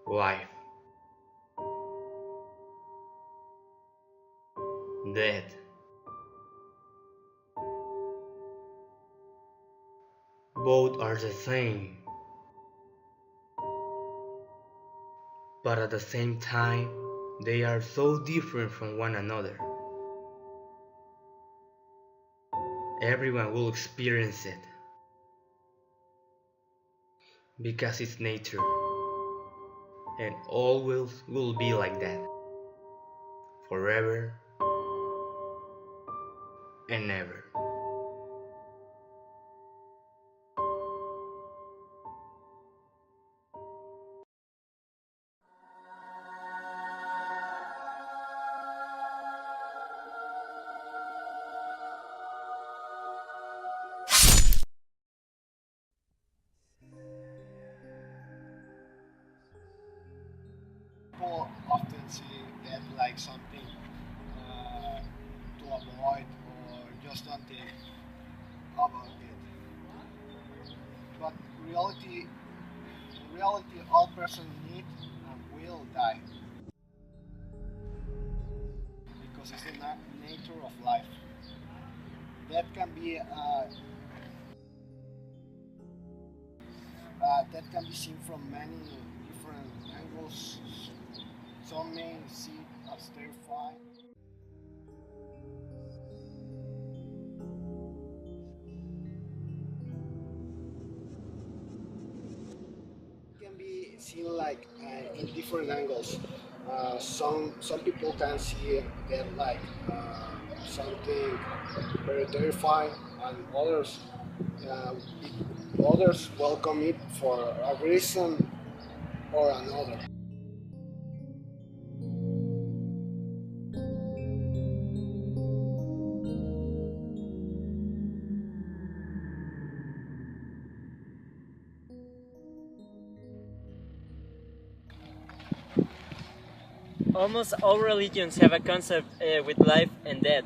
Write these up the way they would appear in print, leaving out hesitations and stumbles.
Life, death, both are the same, but at the same time, they are so different from one another. Everyone will experience it because it's nature and always will be like that, forever and ever. People often see that like something uh, to avoid or just don't think about it. But reality, in reality, all person need and will die because it's the nature of life. That can be seen from many different angles. Some may see it as terrifying. Can be seen like in different angles. Some people can see that like something very terrifying, and uh, others welcome it for a reason or another. Almost all religions have a concept with life and death.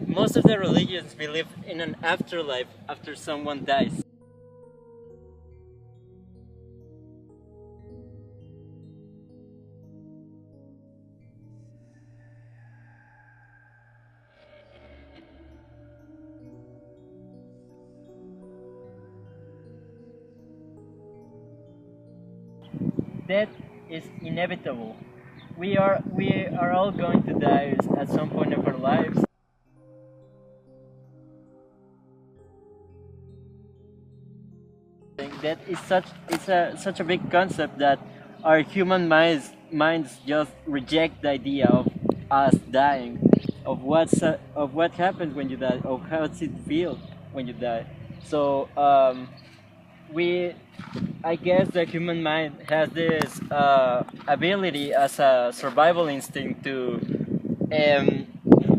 Most of the religions believe in an afterlife after someone dies. Death is inevitable. We are all going to die at some point of our lives. That is such a big concept that our human minds just reject the idea of us dying, of what happens when you die, of how does it feel when you die. So we I guess the human mind has this ability as a survival instinct to um,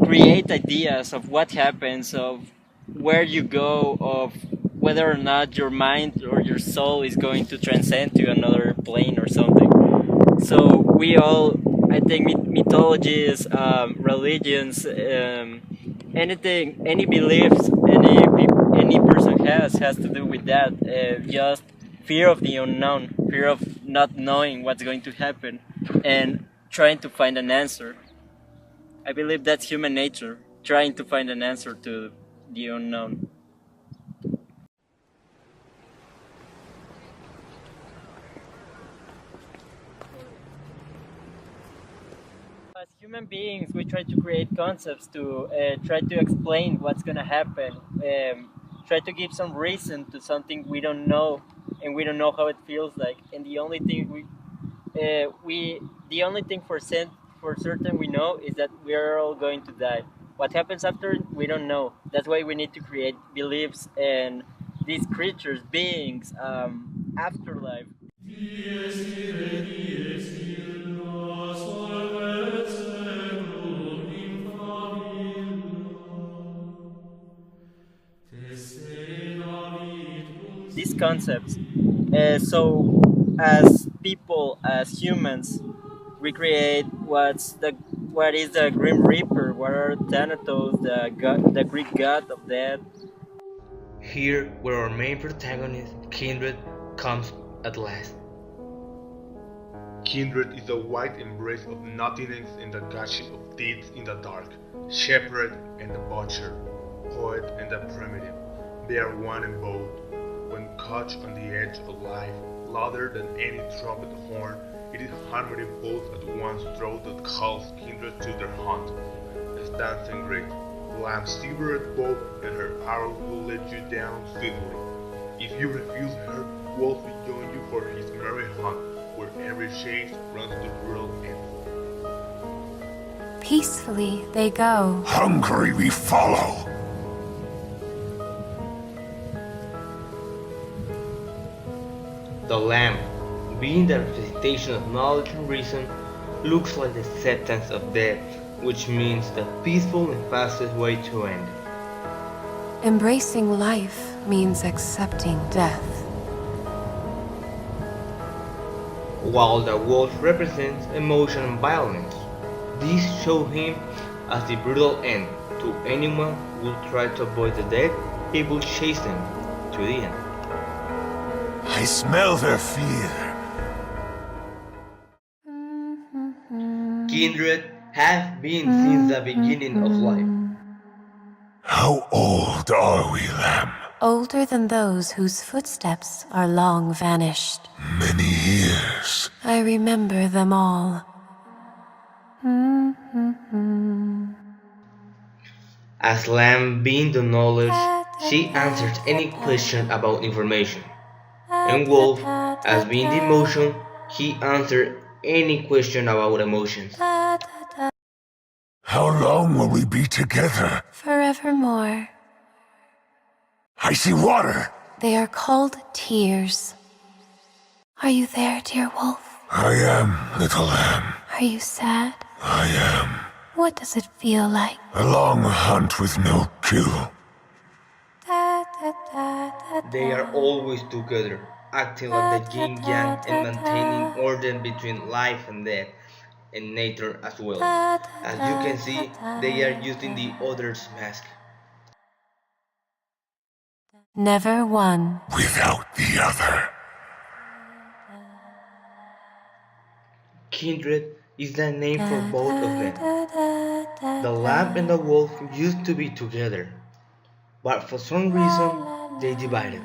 create ideas of what happens, of where you go, of whether or not your mind or your soul is going to transcend to another plane or something. So we all, I think, mythologies, religions, anything, any beliefs, any person has to do with that. Just fear of the unknown, fear of not knowing what's going to happen, and trying to find an answer. I believe that's human nature, trying to find an answer to the unknown. As human beings, we try to create concepts to try to explain what's gonna happen, try to give some reason to something we don't know, and we don't know how it feels like. And the only thing for certain we know is that we are all going to die. What happens after, we don't know. That's why we need to create beliefs and these creatures, beings, afterlife. Dies irae, dies illa, solvet saeculum in favilla. Tesse David cum These concepts. So, as people, as humans, we create what is the Grim Reaper, what are Thanatos, the Greek god of death. Here, where our main protagonist, Kindred, comes at last. Kindred is the white embrace of nothingness and the godship of deeds in the dark, shepherd and the butcher, poet and the primitive. They are one and both. When caught on the edge of life, louder than any trumpet horn, it is harmony both at one's throat that calls kindred to their hunt. As dancing great, Lamb severed both, and her arrows will let you down swiftly. If you refuse her, Wolf will join you for his merry hunt, where every chase runs to world end. Peacefully they go. Hungry we follow. The lamb, being the representation of knowledge and reason, looks like the acceptance of death, which means the peaceful and fastest way to end. Embracing life means accepting death. While the wolf represents emotion and violence, these show him as the brutal end. To anyone who will try to avoid the death, he will chase them to the end. I smell their fear. Kindred have been since the beginning of life. How old are we, Lamb? Older than those whose footsteps are long vanished. Many years. I remember them all. As Lamb being the knowledge, she answers any question about information. And Wolf, as being the emotion, he answers any question about emotions. How long will we be together? Forevermore. I see water. They are called tears. Are you there, dear wolf? I am, little lamb. Are you sad? I am. What does it feel like? A long hunt with no kill. They are always together, acting like the yin-yang and maintaining order between life and death, and nature as well. As you can see, they are using the other's mask. Never one. Without the other. Kindred is the name for both of them. The lamb and the wolf used to be together, but for some reason they divided.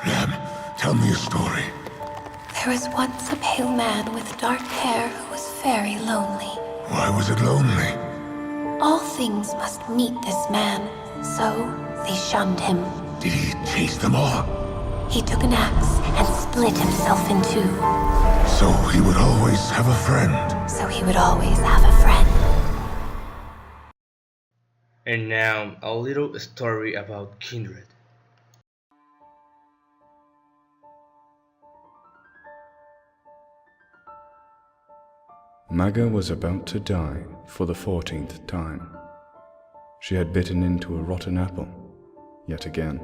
Lamb, tell me a story. There was once a pale man with dark hair who was very lonely. Why was it lonely? All things must meet this man, so they shunned him. Did he chase them all? He took an axe and split himself in two. So he would always have a friend. So he would always have a friend. And now a little story about Kindred. Maga was about to die for the 14th time. She had bitten into a rotten apple, yet again.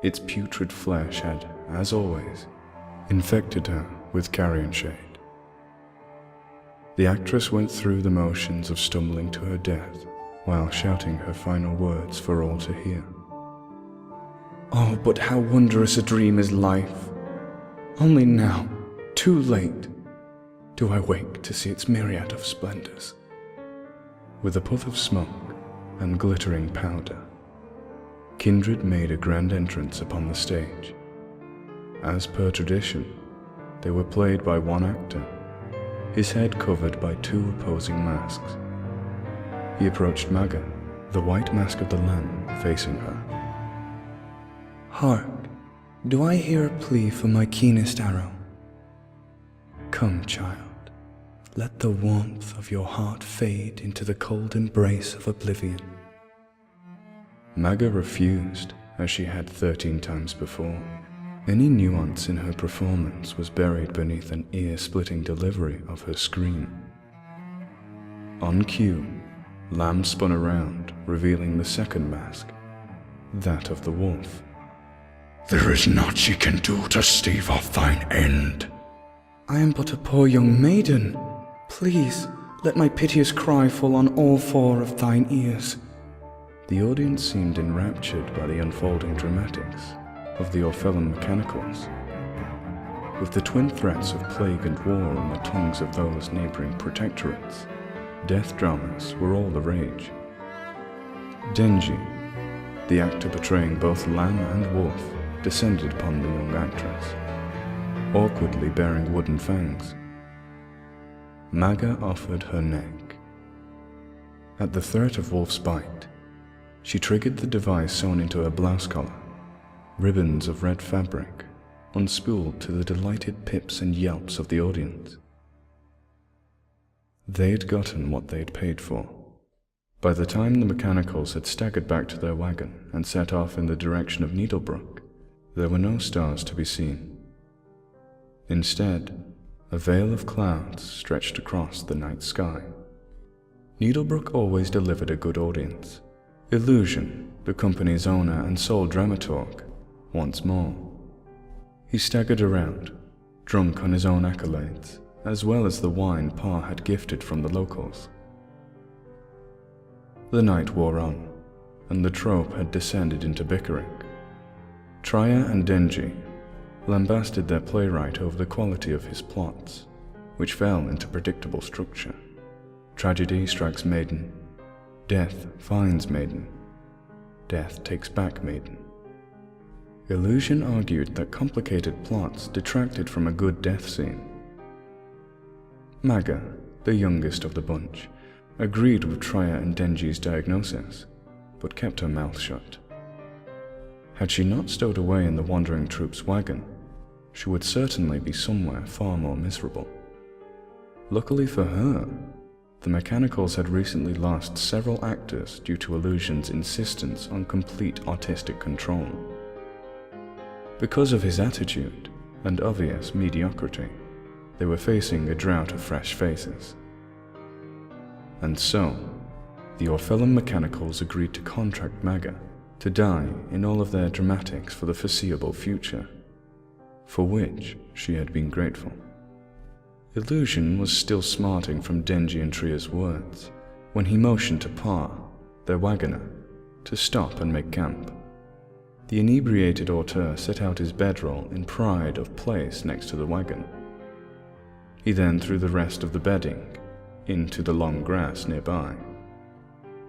Its putrid flesh had, as always, infected her with carrion shade. The actress went through the motions of stumbling to her death while shouting her final words for all to hear. Oh, but how wondrous a dream is life! Only now, too late, do I wake to see its myriad of splendors. With a puff of smoke and glittering powder, Kindred made a grand entrance upon the stage. As per tradition, they were played by one actor, his head covered by two opposing masks. He approached Maga, the white mask of the lamb facing her. Hark, do I hear a plea for my keenest arrow? Come, child, let the warmth of your heart fade into the cold embrace of oblivion. Maga refused, as she had 13 times before. Any nuance in her performance was buried beneath an ear-splitting delivery of her scream. On cue, Lamb spun around, revealing the second mask, that of the wolf. There is naught she can do to stave off thine end. I am but a poor young maiden. Please, let my piteous cry fall on all four of thine ears. The audience seemed enraptured by the unfolding dramatics of the Orpheum Mechanicals. with the twin threats of plague and war on the tongues of those neighboring protectorates, death dramas were all the rage. Denji, the actor portraying both lamb and wolf, descended upon the young actress, awkwardly bearing wooden fangs. Maga offered her neck. At the threat of Wolf's bite, she triggered the device sewn into her blouse collar. Ribbons of red fabric unspooled to the delighted pips and yelps of the audience. They'd gotten what they'd paid for. By the time the mechanicals had staggered back to their wagon and set off in the direction of Needlebrook, there were no stars to be seen. Instead, a veil of clouds stretched across the night sky. Needlebrook always delivered a good audience. Illusion, the company's owner and sole dramaturg, once more. He staggered around, drunk on his own accolades, as well as the wine Pa had gifted from the locals. The night wore on, and the trope had descended into bickering. Traya and Denji lambasted their playwright over the quality of his plots, which fell into predictable structure. Tragedy strikes maiden, death finds maiden, death takes back maiden. Illusion argued that complicated plots detracted from a good death scene. Maga, the youngest of the bunch, agreed with Traya and Denji's diagnosis, but kept her mouth shut. Had she not stowed away in the wandering troop's wagon, she would certainly be somewhere far more miserable. Luckily for her, the mechanicals had recently lost several actors due to Illusion's insistence on complete artistic control. Because of his attitude and obvious mediocrity, they were facing a drought of fresh faces. And so, the Orphelum mechanicals agreed to contract Maga to die in all of their dramatics for the foreseeable future, for which she had been grateful. Illusion was still smarting from Denji and Tria's words when he motioned to Pa, their wagoner, to stop and make camp. The inebriated auteur set out his bedroll in pride of place next to the wagon. He then threw the rest of the bedding into the long grass nearby.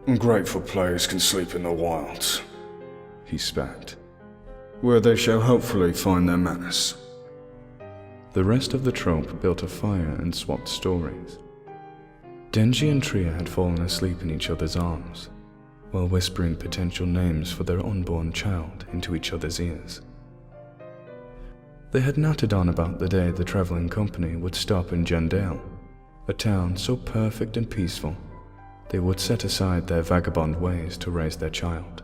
Ungrateful players can sleep in the wilds, he spat, where they shall hopefully find their manners. The rest of the trope built a fire and swapped stories. Denji and Tria had fallen asleep in each other's arms, while whispering potential names for their unborn child into each other's ears. They had nattered on about the day the traveling company would stop in Jandale, a town so perfect and peaceful they would set aside their vagabond ways to raise their child.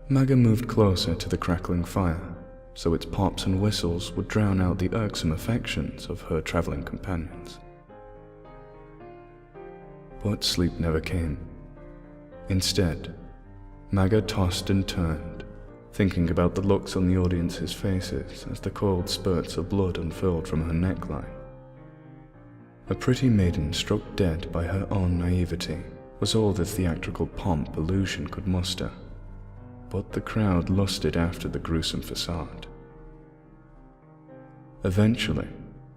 Maga moved closer to the crackling fire, so its pops and whistles would drown out the irksome affections of her traveling companions. But sleep never came. Instead, Maga tossed and turned, thinking about the looks on the audience's faces as the cold spurts of blood unfurled from her neckline. A pretty maiden struck dead by her own naivety was all the theatrical pomp Illusion could muster, but the crowd lusted after the gruesome facade. Eventually,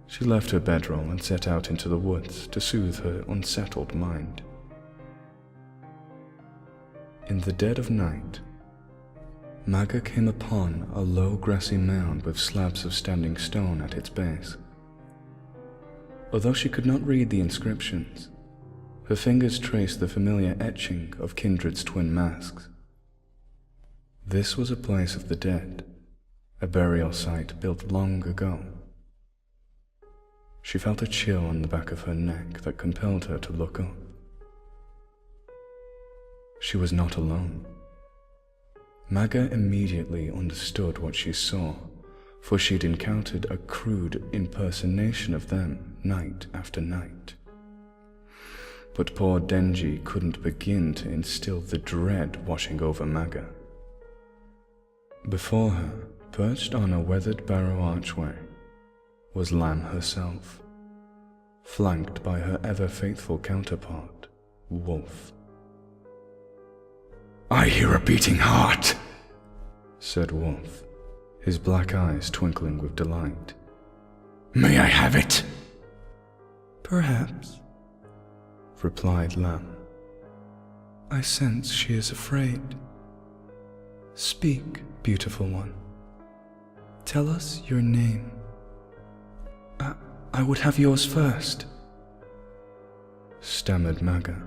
she left her bedroll and set out into the woods to soothe her unsettled mind. In the dead of night, Maga came upon a low grassy mound with slabs of standing stone at its base. Although she could not read the inscriptions, her fingers traced the familiar etching of Kindred's twin masks. This was a place of the dead, a burial site built long ago. She felt a chill on the back of her neck that compelled her to look up. She was not alone. Maga immediately understood what she saw, for she'd encountered a crude impersonation of them night after night. But poor Denji couldn't begin to instill the dread washing over Maga. Before her, perched on a weathered barrow archway, was Lamb herself, flanked by her ever-faithful counterpart, Wolf. I hear a beating heart, said Wolf, his black eyes twinkling with delight. May I have it? Perhaps, replied Lamb. I sense she is afraid. Speak, beautiful one. Tell us your name. I would have yours first, stammered Maga,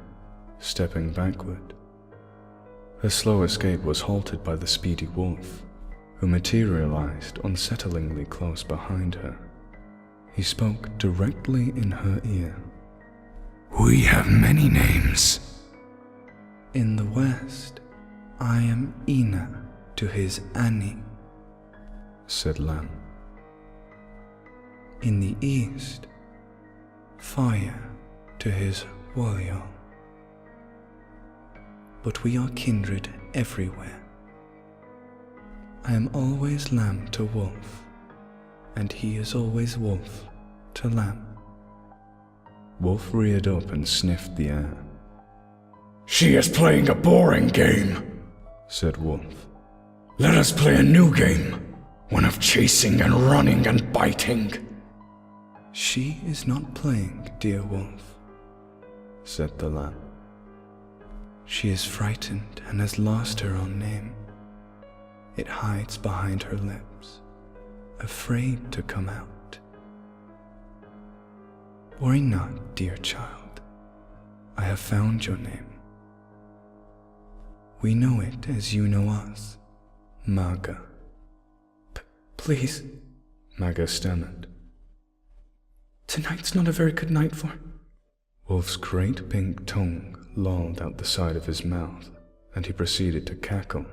stepping backward. Her slow escape was halted by the speedy wolf, who materialized unsettlingly close behind her. He spoke directly in her ear. We have many names. In the west, I am Ina to his Annie, said Lamb. In the east, fire to his Woyo. But we are kindred everywhere. I am always lamb to wolf, and he is always wolf to lamb. Wolf reared up and sniffed the air. She is playing a boring game, said Wolf. Let us play a new game, one of chasing and running and biting. She is not playing, dear wolf, said the lamb. She is frightened and has lost her own name. It hides behind her lips, afraid to come out. Worry not, dear child. I have found your name. We know it as you know us, Maga. Please, Maga stammered. Tonight's not a very good night for... Wolf's great pink tongue lolled out the side of his mouth, and he proceeded to cackle.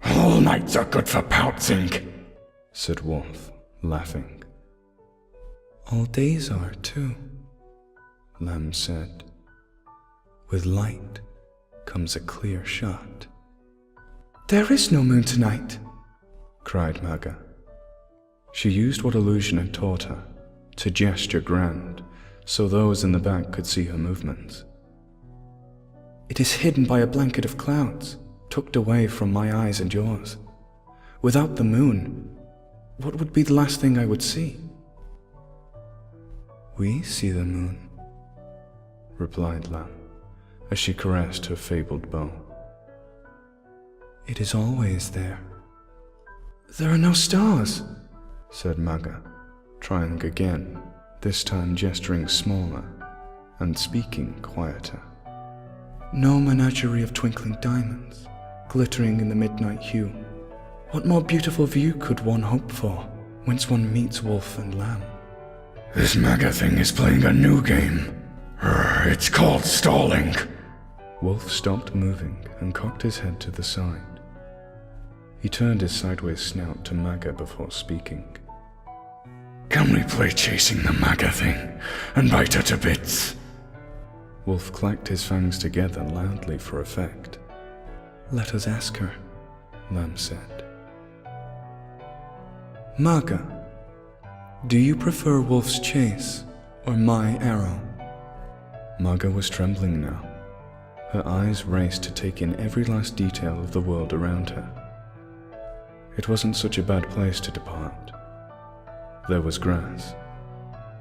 All nights are good for pouncing, said Wolf, laughing. All days are, too, Lamb said. With light comes a clear shot. There is no moon tonight, cried Maga. She used what illusion had taught her, to gesture grand, so those in the back could see her movements. It is hidden by a blanket of clouds, tucked away from my eyes and yours. Without the moon, what would be the last thing I would see? We see the moon, replied Lamb, as she caressed her fabled bow. It is always there. There are no stars, said Maga, trying again, this time gesturing smaller and speaking quieter. No menagerie of twinkling diamonds, glittering in the midnight hue. What more beautiful view could one hope for, whence one meets wolf and lamb? This Maga thing is playing a new game. It's called stalling. Wolf stopped moving and cocked his head to the side. He turned his sideways snout to Maga before speaking. Can we play chasing the Maga thing and bite her to bits? Wolf clacked his fangs together loudly for effect. Let us ask her, Lamb said. Maga, do you prefer Wolf's chase or my arrow? Maga was trembling now. Her eyes raced to take in every last detail of the world around her. It wasn't such a bad place to depart. There was grass.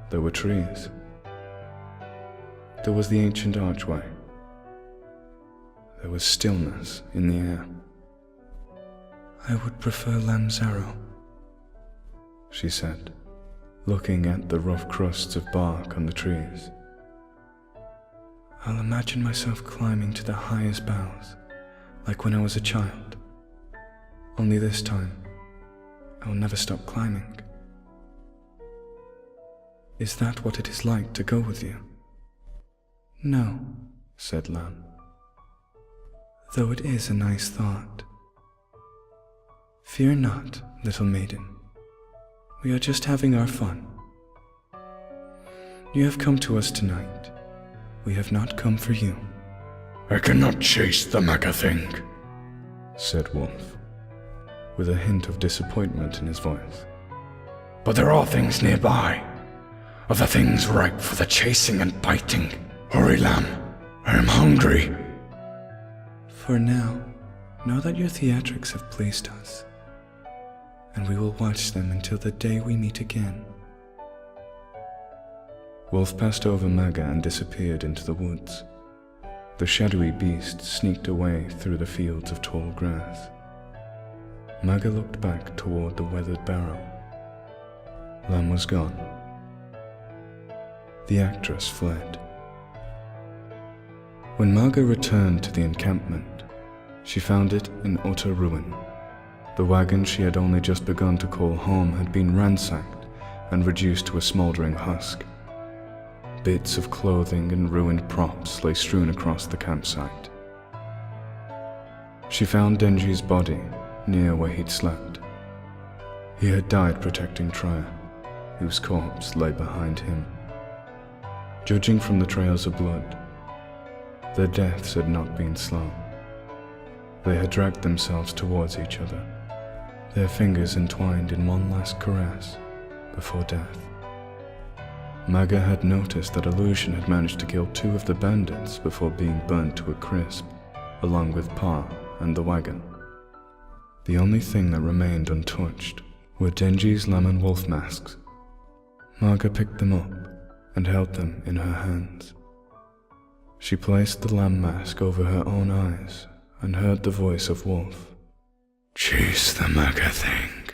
There were trees. There was the ancient archway. There was stillness in the air. I would prefer Lamb's arrow, she said, looking at the rough crusts of bark on the trees. I'll imagine myself climbing to the highest boughs, like when I was a child. Only this time, I will never stop climbing. Is that what it is like to go with you? No, said Lamb, though it is a nice thought. Fear not, little maiden. We are just having our fun. You have come to us tonight. We have not come for you. I cannot chase the Maga thing, said Wolf, with a hint of disappointment in his voice. But there are things nearby, other things ripe for the chasing and biting. Hurry, Lamb, I am hungry. For now, know that your theatrics have pleased us, and we will watch them until the day we meet again. Wolf passed over Maga and disappeared into the woods. The shadowy beast sneaked away through the fields of tall grass. Maga looked back toward the weathered barrow. Lamb was gone. The actress fled. When Maga returned to the encampment, she found it in utter ruin. The wagon she had only just begun to call home had been ransacked and reduced to a smouldering husk. Bits of clothing and ruined props lay strewn across the campsite. She found Denji's body near where he'd slept. He had died protecting Traya, whose corpse lay behind him. Judging from the trails of blood, their deaths had not been slow. They had dragged themselves towards each other, their fingers entwined in one last caress before death. Maga had noticed that Illusion had managed to kill 2 of the bandits before being burnt to a crisp, along with Pa and the wagon. The only thing that remained untouched were Denji's lamb and wolf masks. Maga picked them up and held them in her hands. She placed the lamb mask over her own eyes and heard the voice of Wolf. "Chase the Maga thing."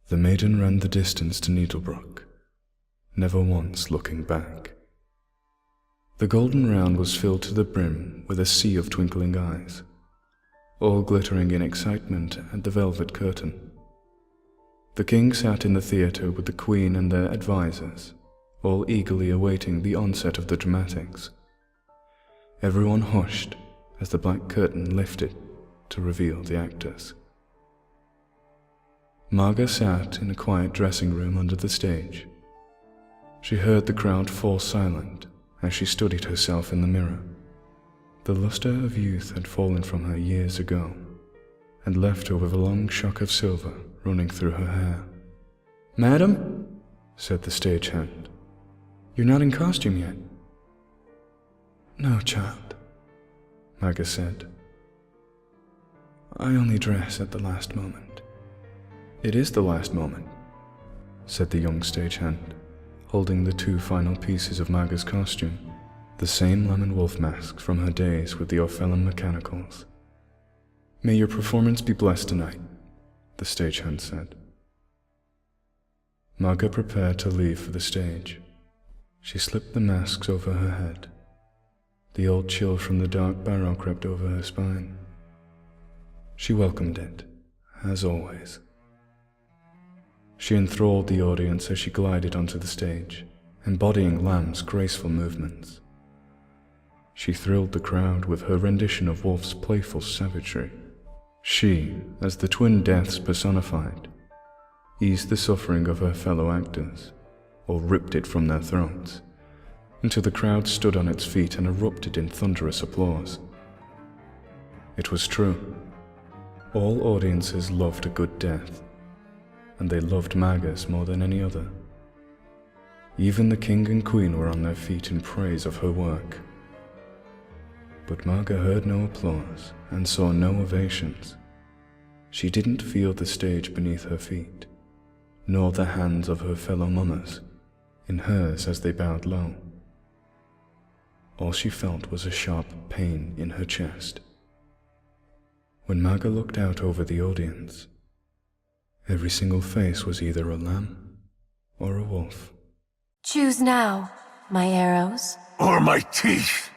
The maiden ran the distance to Needlebrook, never once looking back. The golden round was filled to the brim with a sea of twinkling eyes, all glittering in excitement at the velvet curtain. The king sat in the theatre with the queen and their advisors, all eagerly awaiting the onset of the dramatics. Everyone hushed as the black curtain lifted to reveal the actors. Marga sat in a quiet dressing room under the stage. She heard the crowd fall silent as she studied herself in the mirror. The luster of youth had fallen from her years ago and left her with a long shock of silver running through her hair. "Madam," said the stagehand, "you're not in costume yet." "No, child," Maga said. "I only dress at the last moment." "It is the last moment," said the young stagehand, holding the 2 final pieces of Maga's costume, the same lamb and wolf masks from her days with the Orphelum Mechanicals. "May your performance be blessed tonight," the stagehand said. Maga prepared to leave for the stage. She slipped the masks over her head. The old chill from the dark barrow crept over her spine. She welcomed it, as always. She enthralled the audience as she glided onto the stage, embodying Lamb's graceful movements. She thrilled the crowd with her rendition of Wolf's playful savagery. She, as the twin deaths personified, eased the suffering of her fellow actors, or ripped it from their throats, until the crowd stood on its feet and erupted in thunderous applause. It was true. All audiences loved a good death, and they loved Maga's more than any other. Even the king and queen were on their feet in praise of her work. But Maga heard no applause and saw no ovations. She didn't feel the stage beneath her feet, nor the hands of her fellow mummers in hers as they bowed low. All she felt was a sharp pain in her chest. When Maga looked out over the audience, every single face was either a lamb or a wolf. Choose now, my arrows. Or my teeth!